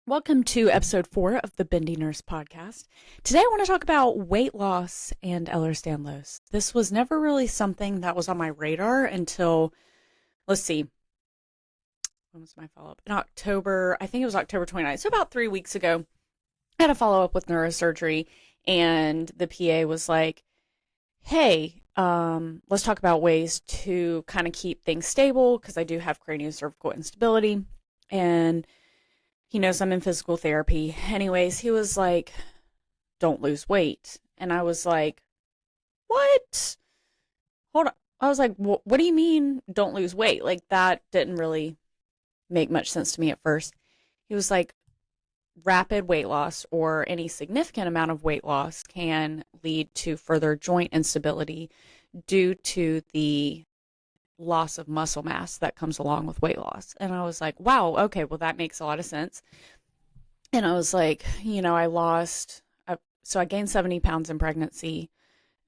Welcome to episode 4 of the Bendy Nurse podcast. Today I want to talk about weight loss and Ehlers Danlos. This was never really something that was on my radar until, let's see, when was my follow-up? In October, I think it was October 29th, so about 3 weeks ago, I had a follow-up with neurosurgery, and the PA was like, hey, let's talk about ways to kind of keep things stable, because I do have craniocervical instability, and he knows I'm in physical therapy. Anyways, he was like, don't lose weight. And I was like, what? Hold on. I was like, what do you mean don't lose weight? Like, that didn't really make much sense to me at first. He was like, rapid weight loss or any significant amount of weight loss can lead to further joint instability due to the loss of muscle mass that comes along with weight loss. And I was like, wow, okay, well, that makes a lot of sense. And I was like, I gained 70 pounds in pregnancy.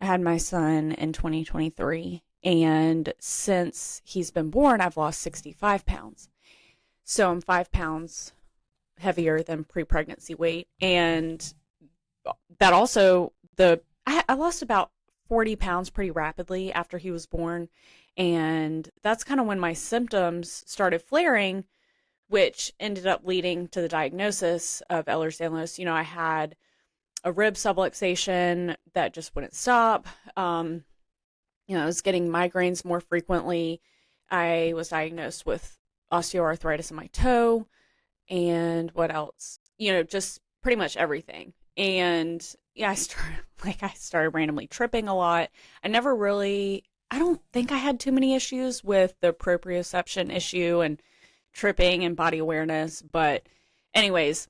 I had my son in 2023. And since he's been born, I've lost 65 pounds. So I'm 5 pounds heavier than pre-pregnancy weight. And that also, I lost about 40 pounds pretty rapidly after he was born. And that's kind of when my symptoms started flaring, which ended up leading to the diagnosis of Ehlers Danlos. I had a rib subluxation that just wouldn't stop. I was getting migraines more frequently. I was diagnosed with osteoarthritis in my toe. And what else? Just pretty much everything. And yeah, I started randomly tripping a lot. I don't think I had too many issues with the proprioception issue and tripping and body awareness. But anyways,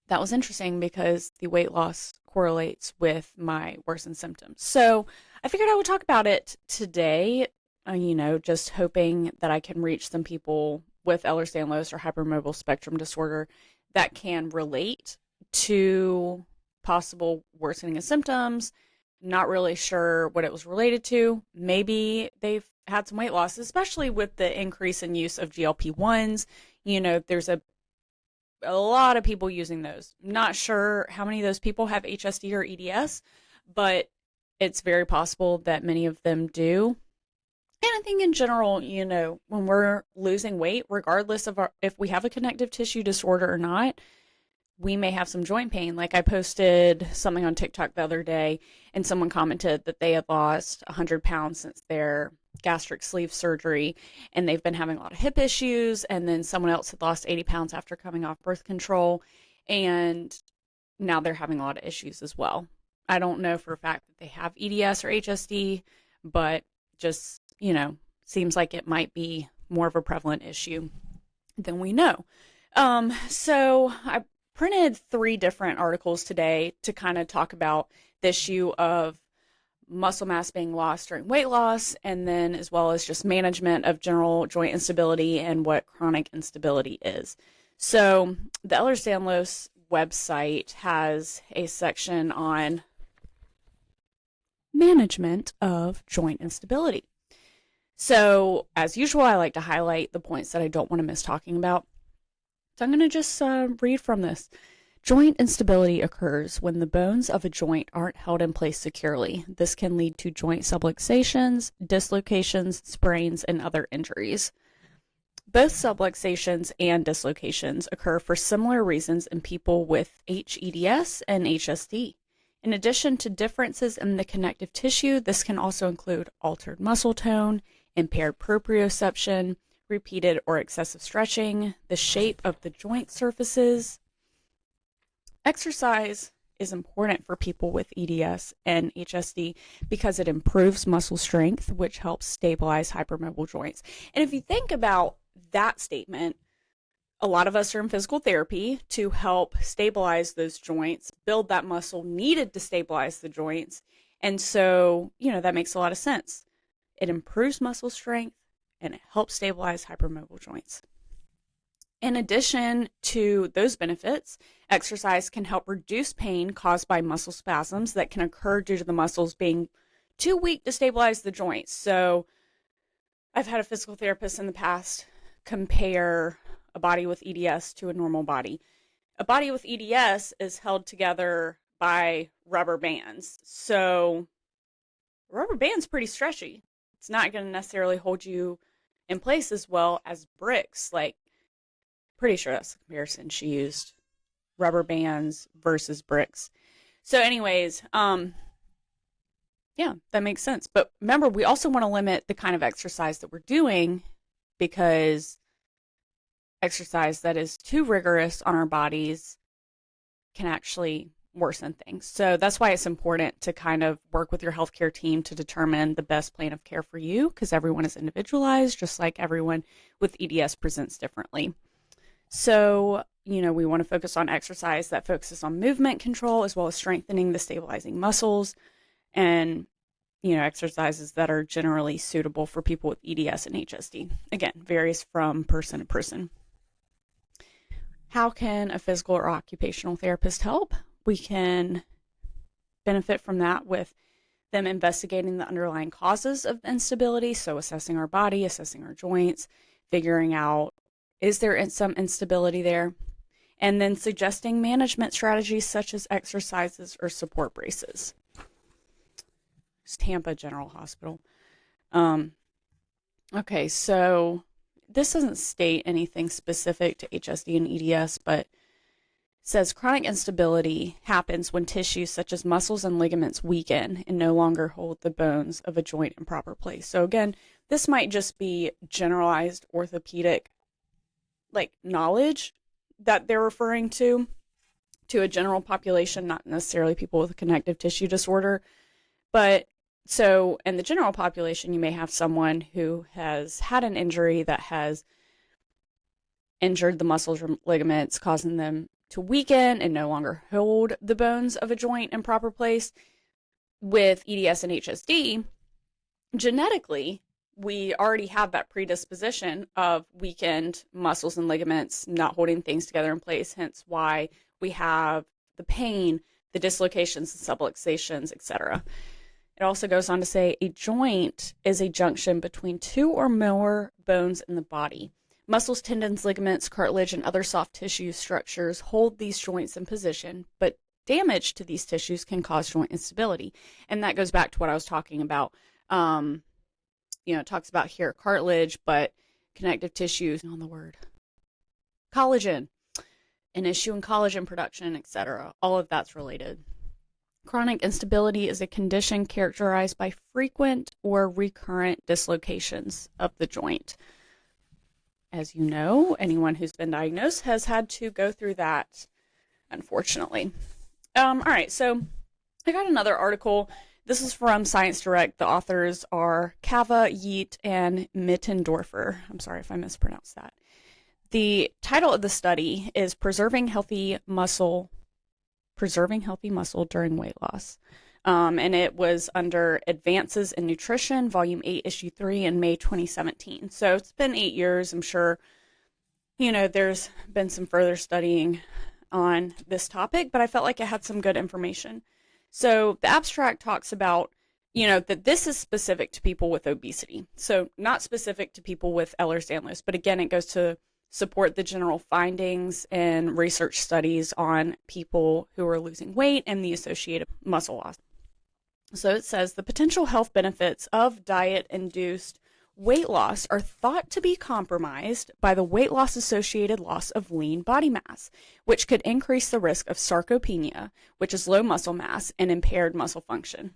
that was interesting because the weight loss correlates with my worsened symptoms. So I figured I would talk about it today, just hoping that I can reach some people with Ehlers Danlos or hypermobile spectrum disorder that can relate to possible worsening of symptoms. Not really sure what it was related to. Maybe they've had some weight loss, especially with the increase in use of GLP-1s. There's a lot of people using those. Not sure how many of those people have HSD or EDS, but it's very possible that many of them do. And I think in general, when we're losing weight, regardless of if we have a connective tissue disorder or not, we may have some joint pain. Like I posted something on TikTok the other day and someone commented that they had lost 100 pounds since their gastric sleeve surgery and they've been having a lot of hip issues. And then someone else had lost 80 pounds after coming off birth control. And now they're having a lot of issues as well. I don't know for a fact that they have EDS or HSD, but just, seems like it might be more of a prevalent issue than we know. So I printed 3 different articles today to kind of talk about the issue of muscle mass being lost during weight loss, and then as well as just management of general joint instability and what chronic instability is. So the Ehlers Danlos website has a section on management of joint instability. So as usual, I like to highlight the points that I don't want to miss talking about. So I'm going to just read from this. Joint instability occurs when the bones of a joint aren't held in place securely. This can lead to joint subluxations, dislocations, sprains, and other injuries. Both subluxations and dislocations occur for similar reasons in people with HEDS and HSD. In addition to differences in the connective tissue, this can also include altered muscle tone, impaired proprioception, repeated or excessive stretching, the shape of the joint surfaces. Exercise is important for people with EDS and HSD because it improves muscle strength, which helps stabilize hypermobile joints. And if you think about that statement, a lot of us are in physical therapy to help stabilize those joints, build that muscle needed to stabilize the joints. And so, that makes a lot of sense. It improves muscle strength and it helps stabilize hypermobile joints. In addition to those benefits, exercise can help reduce pain caused by muscle spasms that can occur due to the muscles being too weak to stabilize the joints. So I've had a physical therapist in the past compare a body with EDS to a normal body. A body with EDS is held together by rubber bands. So a rubber band's pretty stretchy. It's not going to necessarily hold you in place as well as bricks. Like, pretty sure that's the comparison she used. Rubber bands versus bricks. So anyways, yeah, that makes sense. But remember, we also want to limit the kind of exercise that we're doing, because exercise that is too rigorous on our bodies can actually worsen things. So that's why it's important to kind of work with your healthcare team to determine the best plan of care for you, because everyone is individualized, just like everyone with EDS presents differently. So, we want to focus on exercise that focuses on movement control, as well as strengthening the stabilizing muscles, and exercises that are generally suitable for people with EDS and HSD. Again, varies from person to person. How can a physical or occupational therapist help? We can benefit from that with them investigating the underlying causes of instability. So assessing our body, assessing our joints, figuring out, is there some instability there? And then suggesting management strategies such as exercises or support braces. Tampa General Hospital. Okay, so this doesn't state anything specific to HSD and EDS, but it says chronic instability happens when tissues such as muscles and ligaments weaken and no longer hold the bones of a joint in proper place. So again, this might just be generalized orthopedic knowledge that they're referring to a general population, not necessarily people with a connective tissue disorder. But so in the general population, you may have someone who has had an injury that has injured the muscles or ligaments, causing them to weaken and no longer hold the bones of a joint in proper place. With EDS and HSD, genetically, we already have that predisposition of weakened muscles and ligaments not holding things together in place, hence why we have the pain, the dislocations, the subluxations, etc. It also goes on to say a joint is a junction between two or more bones in the body. Muscles, tendons, ligaments, cartilage, and other soft tissue structures hold these joints in position, but damage to these tissues can cause joint instability. And that goes back to what I was talking about. It talks about here cartilage, but connective tissues, on the word, collagen, an issue in collagen production, etc. All of that's related. Chronic instability is a condition characterized by frequent or recurrent dislocations of the joint. As you know, anyone who's been diagnosed has had to go through that, unfortunately. All right, so I got another article. This is from Science Direct. The authors are Kava, Yeat, and Mittendorfer. I'm sorry if I mispronounced that. The title of the study is Preserving Healthy Muscle During Weight Loss. And it was under Advances in Nutrition, Volume 8, Issue 3 in May 2017. So it's been 8 years. I'm sure, there's been some further studying on this topic, but I felt like it had some good information. So the abstract talks about, that this is specific to people with obesity. So not specific to people with Ehlers Danlos, but again, it goes to support the general findings and research studies on people who are losing weight and the associated muscle loss. So it says the potential health benefits of diet-induced weight loss are thought to be compromised by the weight loss-associated loss of lean body mass, which could increase the risk of sarcopenia, which is low muscle mass and impaired muscle function.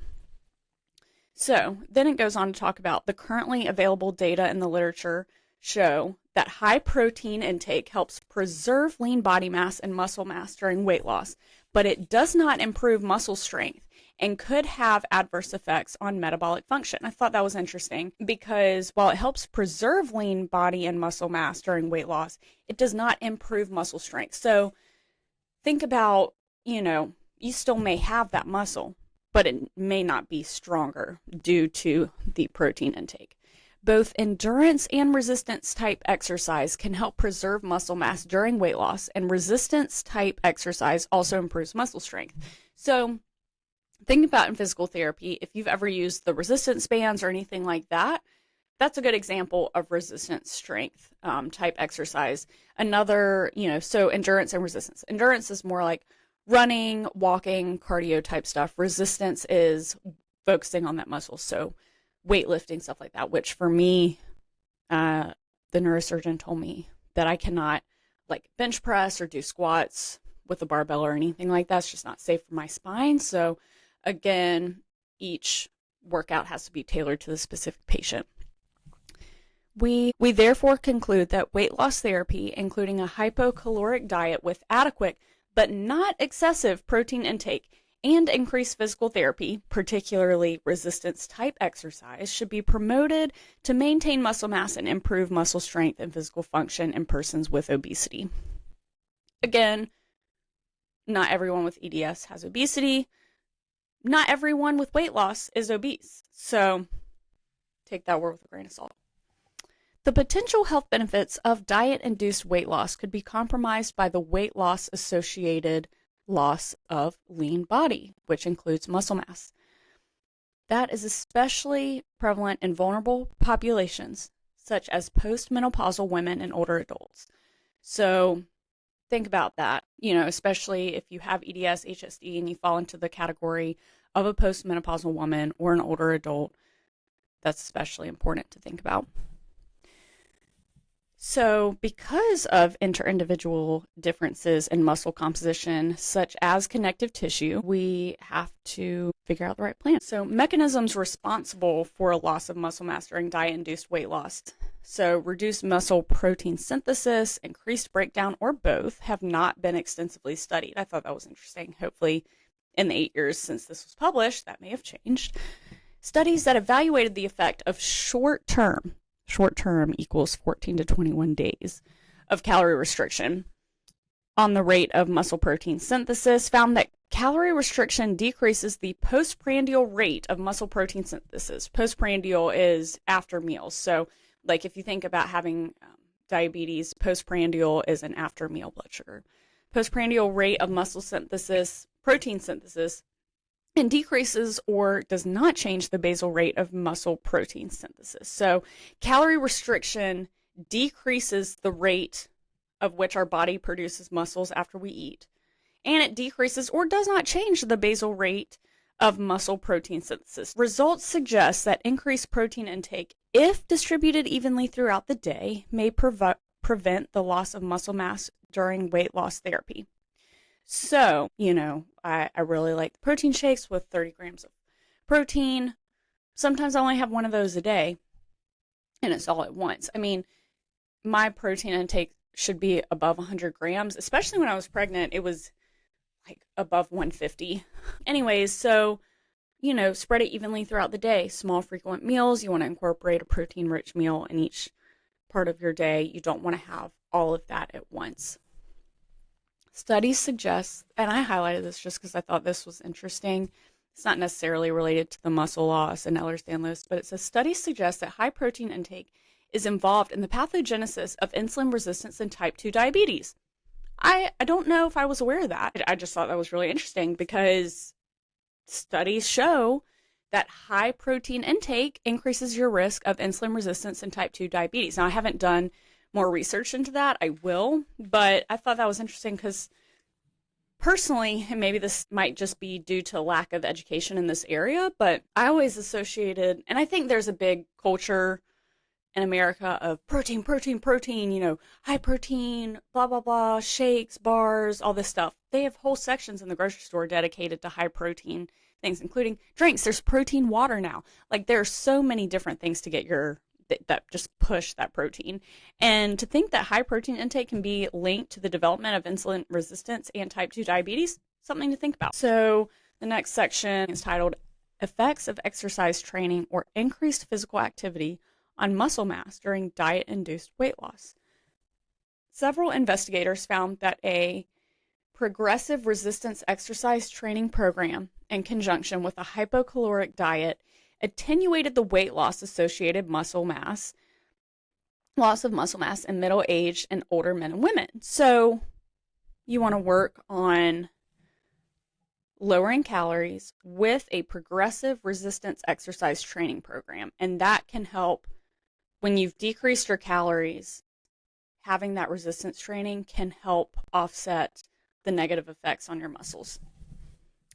So then it goes on to talk about the currently available data in the literature show that high protein intake helps preserve lean body mass and muscle mass during weight loss, but it does not improve muscle strength and could have adverse effects on metabolic function. I thought that was interesting because while it helps preserve lean body and muscle mass during weight loss, it does not improve muscle strength. So think about, you still may have that muscle, but it may not be stronger due to the protein intake. Both endurance and resistance type exercise can help preserve muscle mass during weight loss, and resistance type exercise also improves muscle strength. So think about in physical therapy, if you've ever used the resistance bands or anything like that, that's a good example of resistance strength type exercise. Another, so endurance and resistance. Endurance is more like running, walking, cardio type stuff. Resistance is focusing on that muscle. So weightlifting, stuff like that, which for me, the neurosurgeon told me that I cannot like bench press or do squats with a barbell or anything like that. It's just not safe for my spine. So again, each workout has to be tailored to the specific patient. We therefore conclude that weight loss therapy, including a hypocaloric diet with adequate but not excessive protein intake and increased physical therapy, particularly resistance type exercise, should be promoted to maintain muscle mass and improve muscle strength and physical function in persons with obesity. Again, not everyone with EDS has obesity. Not everyone with weight loss is obese. So take that word with a grain of salt. The potential health benefits of diet-induced weight loss could be compromised by the weight loss associated loss of lean body, which includes muscle mass. That is especially prevalent in vulnerable populations, such as postmenopausal women and older adults. So think about that, especially if you have EDS, HSD, and you fall into the category of a postmenopausal woman or an older adult. That's especially important to think about. So because of interindividual differences in muscle composition, such as connective tissue, we have to figure out the right plan. So mechanisms responsible for a loss of muscle mass during diet-induced weight loss. So reduced muscle protein synthesis, increased breakdown, or both have not been extensively studied. I thought that was interesting. Hopefully in the 8 years since this was published, that may have changed. Studies that evaluated the effect of short-term equals 14 to 21 days of calorie restriction on the rate of muscle protein synthesis found that calorie restriction decreases the postprandial rate of muscle protein synthesis. Postprandial is after meals. So like if you think about having diabetes, postprandial is an after meal blood sugar. Postprandial rate of muscle synthesis, protein synthesis, and decreases or does not change the basal rate of muscle protein synthesis. So calorie restriction decreases the rate of which our body produces muscles after we eat, and it decreases or does not change the basal rate of muscle protein synthesis. Results suggest that increased protein intake, if distributed evenly throughout the day, may prevent the loss of muscle mass during weight loss therapy. So, I really like the protein shakes with 30 grams of protein. Sometimes I only have one of those a day, and it's all at once. I mean, my protein intake should be above 100 grams, especially when I was pregnant. It was like above 150. Anyways, so, spread it evenly throughout the day. Small, frequent meals. You want to incorporate a protein-rich meal in each part of your day. You don't want to have all of that at once. Studies suggest, and I highlighted this just because I thought this was interesting. It's not necessarily related to the muscle loss and Ehlers Danlos, but it says studies suggest that high protein intake is involved in the pathogenesis of insulin resistance and type 2 diabetes. I don't know if I was aware of that. I just thought that was really interesting because studies show that high protein intake increases your risk of insulin resistance and type 2 diabetes. Now, I haven't done more research into that. I will, but I thought that was interesting because personally, and maybe this might just be due to lack of education in this area, but I always associated, and I think there's a big culture in America of protein, high protein, blah, blah, blah, shakes, bars, all this stuff. They have whole sections in the grocery store dedicated to high protein things, including drinks. There's protein water now. Like there are so many different things to get that just push that protein. And to think that high protein intake can be linked to the development of insulin resistance and type 2 diabetes, something to think about. So the next section is titled Effects of Exercise Training or Increased Physical Activity on Muscle Mass During Diet-Induced Weight Loss. Several investigators found that a progressive resistance exercise training program in conjunction with a hypocaloric diet attenuated the weight loss associated loss of muscle mass in middle-aged and older men and women. So you want to work on lowering calories with a progressive resistance exercise training program, and that can help when you've decreased your calories, having that resistance training can help offset the negative effects on your muscles.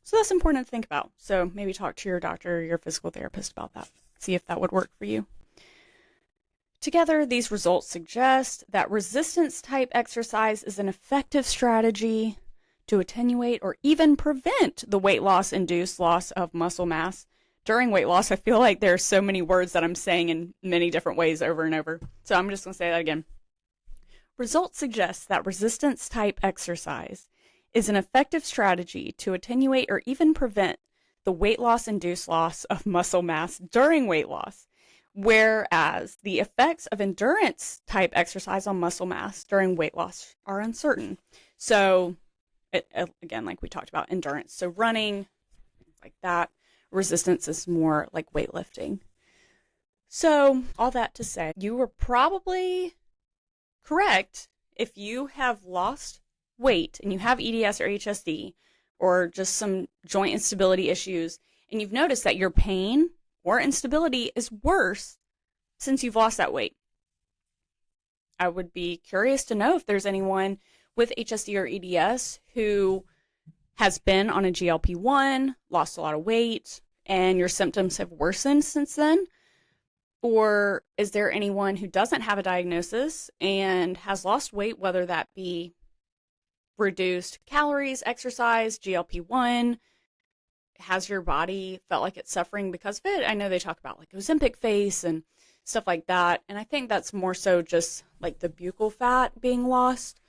So that's important to think about. So maybe talk to your doctor or your physical therapist about that. See if that would work for you. Together, these results suggest that resistance type exercise is an effective strategy to attenuate or even prevent the weight loss induced loss of muscle mass during weight loss. I feel like there are so many words that I'm saying in many different ways over and over. So I'm just going to say that again. Results suggest that resistance type exercise is an effective strategy to attenuate or even prevent the weight loss induced loss of muscle mass during weight loss, whereas the effects of endurance type exercise on muscle mass during weight loss are uncertain. So again, like we talked about, endurance, so running, like that. Resistance is more like weightlifting. So all that to say, you were probably correct if you have lost weight and you have EDS or HSD or just some joint instability issues, and you've noticed that your pain or instability is worse since you've lost that weight. I would be curious to know if there's anyone with HSD or EDS who has been on a GLP-1, lost a lot of weight, and your symptoms have worsened since then. Or is there anyone who doesn't have a diagnosis and has lost weight, whether that be reduced calories, exercise, GLP-1? Has your body felt like it's suffering because of it? I know they talk about like Ozempic face and stuff like that. And I think that's more so just like the buccal fat being lost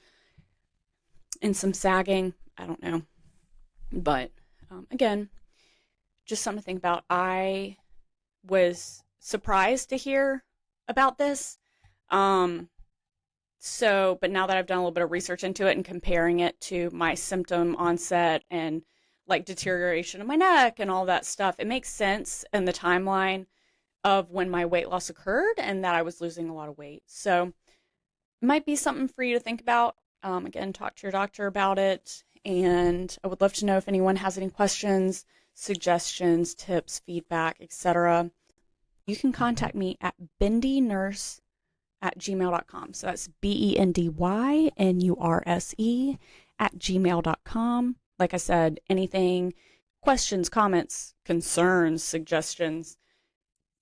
and some sagging. I don't know. But again, just something to think about. I was surprised to hear about this. But now that I've done a little bit of research into it and comparing it to my symptom onset and like deterioration of my neck and all that stuff, it makes sense in the timeline of when my weight loss occurred and that I was losing a lot of weight. So it might be something for you to think about. Again, talk to your doctor about it. And I would love to know if anyone has any questions, suggestions, tips, feedback, etc. You can contact me at bendynurse@gmail.com. So that's BENDYNURSE@gmail.com. Like I said, anything, questions, comments, concerns, suggestions,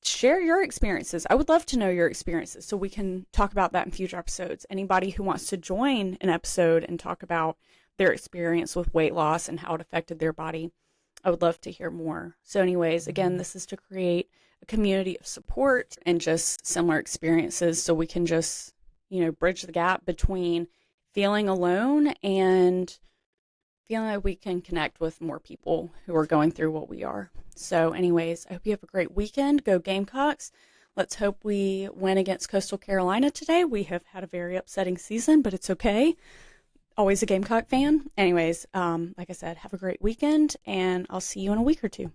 share your experiences. I would love to know your experiences so we can talk about that in future episodes. Anybody who wants to join an episode and talk about their experience with weight loss and how it affected their body, I would love to hear more. So anyways, again, this is to create a community of support and just similar experiences so we can just, bridge the gap between feeling alone and feeling like we can connect with more people who are going through what we are. So anyways, I hope you have a great weekend. Go Gamecocks. Let's hope we win against Coastal Carolina today. We have had a very upsetting season, but it's okay. Always a Gamecock fan. Anyways, like I said, have a great weekend, and I'll see you in a week or two.